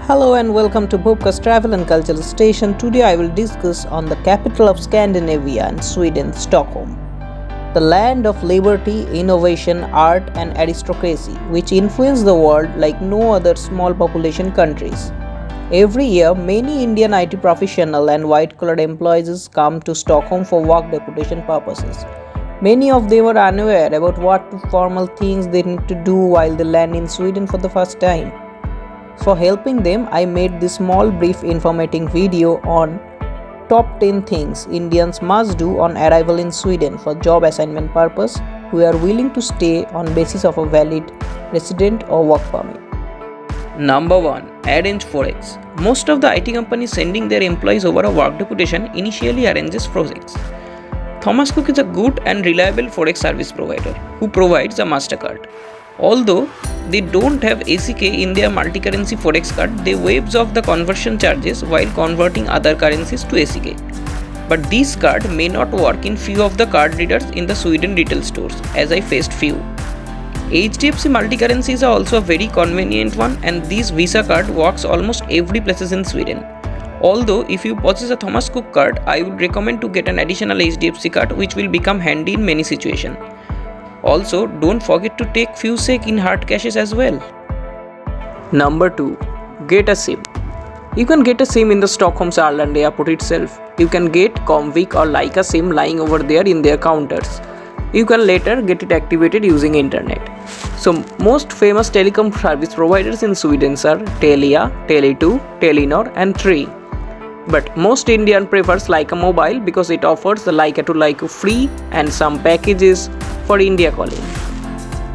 Hello and welcome to Bobka's Travel and Cultural Station. Today I will discuss on the capital of Scandinavia and Sweden, Stockholm. The land of liberty, innovation, art and aristocracy, which influence the world like no other small population countries. Every year, many Indian IT professional and white-collar employees come to Stockholm for work deputation purposes. Many of them are unaware about what formal things they need to do while they land in Sweden for the first time. For helping them, I made this small brief informative video on top 10 things Indians must do on arrival in Sweden for job assignment purpose who are willing to stay on basis of a valid resident or work permit. Number 1. Arrange Forex. Most of the IT companies sending their employees over a work deputation initially arranges Forex. Thomas Cook is a good and reliable Forex service provider who provides a MasterCard. Although they don't have ACK in their multi-currency Forex card, they waives off the conversion charges while converting other currencies to ACK. But this card may not work in few of the card readers in the Sweden retail stores, as I faced few. HDFC multi-currency is also a very convenient one, and this Visa card works almost every places in Sweden. Although if you purchase a Thomas Cook card, I would recommend to get an additional HDFC card which will become handy in many situations. Also, don't forget to take few SEK in hard cashes as well. Number 2. Get a SIM. You can get a SIM in the Stockholm's Arlanda airport itself. You can get Comviq or Leica SIM lying over there in their counters. You can later get it activated using internet. So, most famous telecom service providers in Sweden are Telia, Tele2, Telenor and Tre. But most Indian prefers Leica Mobile because it offers the Leica to Leica free and some packages for India calling.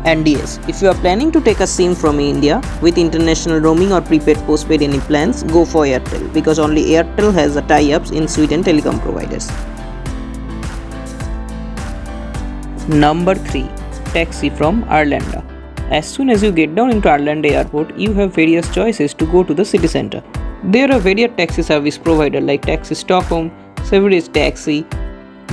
And yes, if you are planning to take a SIM from India with international roaming or prepaid postpaid any plans, go for Airtel because only Airtel has the tie-ups in Sweden telecom providers. Number 3. Taxi from Arlanda. As soon as you get down into Arlanda airport, you have various choices to go to the city center. There are various taxi service providers like Taxi Stockholm, Swedish Taxi,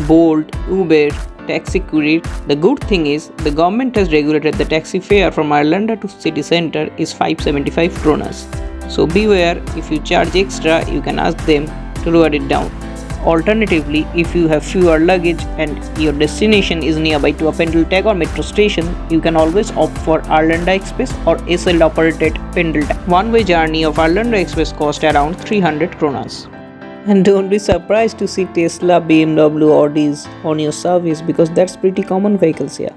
Bolt, Uber, Taxi Courier. The good thing is the government has regulated the taxi fare from Arlanda to city center is 575 kronas. So beware, if you charge extra, you can ask them to lower it down. Alternatively, if you have fewer luggage and your destination is nearby to a Pendeltag or metro station, you can always opt for Arlanda Express or SL operated Pendeltag. One-way journey of Arlanda Express cost around 300 kronas. And don't be surprised to see Tesla, BMW, Audis on your service because that's pretty common vehicles here.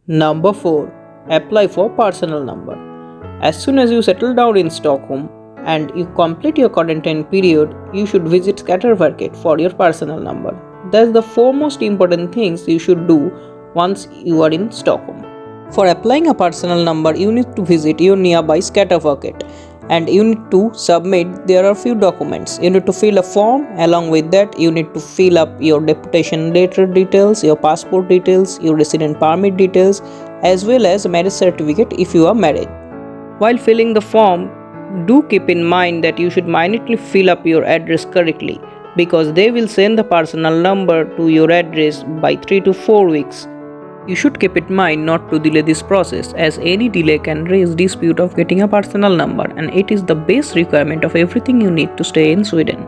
Number 4. Apply for personal number. As soon as you settle down in Stockholm and you complete your quarantine period, you should visit Skatteverket for your personal number. That's the 4 most important things you should do once you are in Stockholm. For applying a personal number, you need to visit your nearby Skatteverket. And you need to submit there are few documents. You need to fill a form. Along with that, you need to fill up your deputation letter details, your passport details, your resident permit details, as well as marriage certificate if you are married. While filling the form, do keep in mind that you should minutely fill up your address correctly because they will send the personal number to your address by 3 to 4 weeks. You should keep in mind not to delay this process as any delay can raise dispute of getting a personal number, and it is the base requirement of everything you need to stay in Sweden.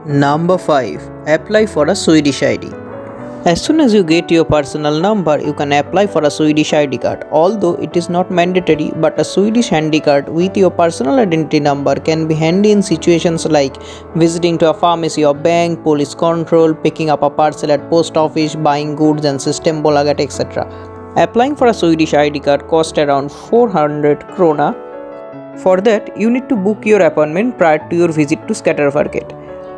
Number 5. Apply for a Swedish ID. As soon as you get your personal number, you can apply for a Swedish ID card. Although it is not mandatory, but a Swedish ID card with your personal identity number can be handy in situations like visiting to a pharmacy or bank, police control, picking up a parcel at post office, buying goods and system bolaget, etc. Applying for a Swedish ID card costs around 400 krona. For that, you need to book your appointment prior to your visit to Skatteverket.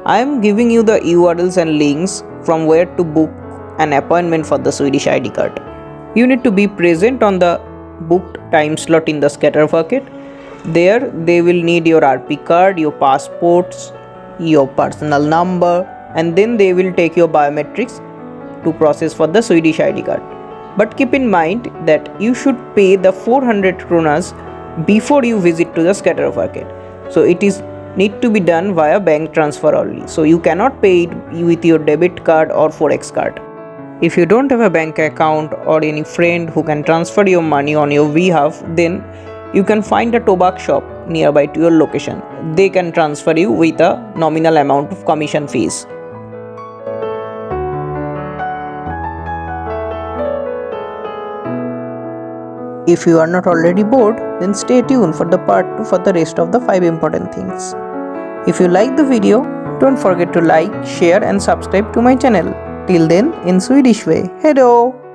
I am giving you the URLs and links from where to book an appointment for the Swedish ID card. You need to be present on the booked time slot in the Skatteverket. There they will need your RP card, your passports, your personal number, and then they will take your biometrics to process for the Swedish ID card. But keep in mind that you should pay the 400 kronas before you visit to the Skatteverket. So it is need to be done via bank transfer only. So you cannot pay it with your debit card or Forex card. If you don't have a bank account or any friend who can transfer your money on your behalf, then You can find a tobacco shop nearby to your location. They can transfer you with a nominal amount of commission fees. If you are not already bored, then stay tuned for the part 2 for the rest of the 5 important things. If you like the video, don't forget to like, share and subscribe to my channel. Till then, in Swedish way, hejdå!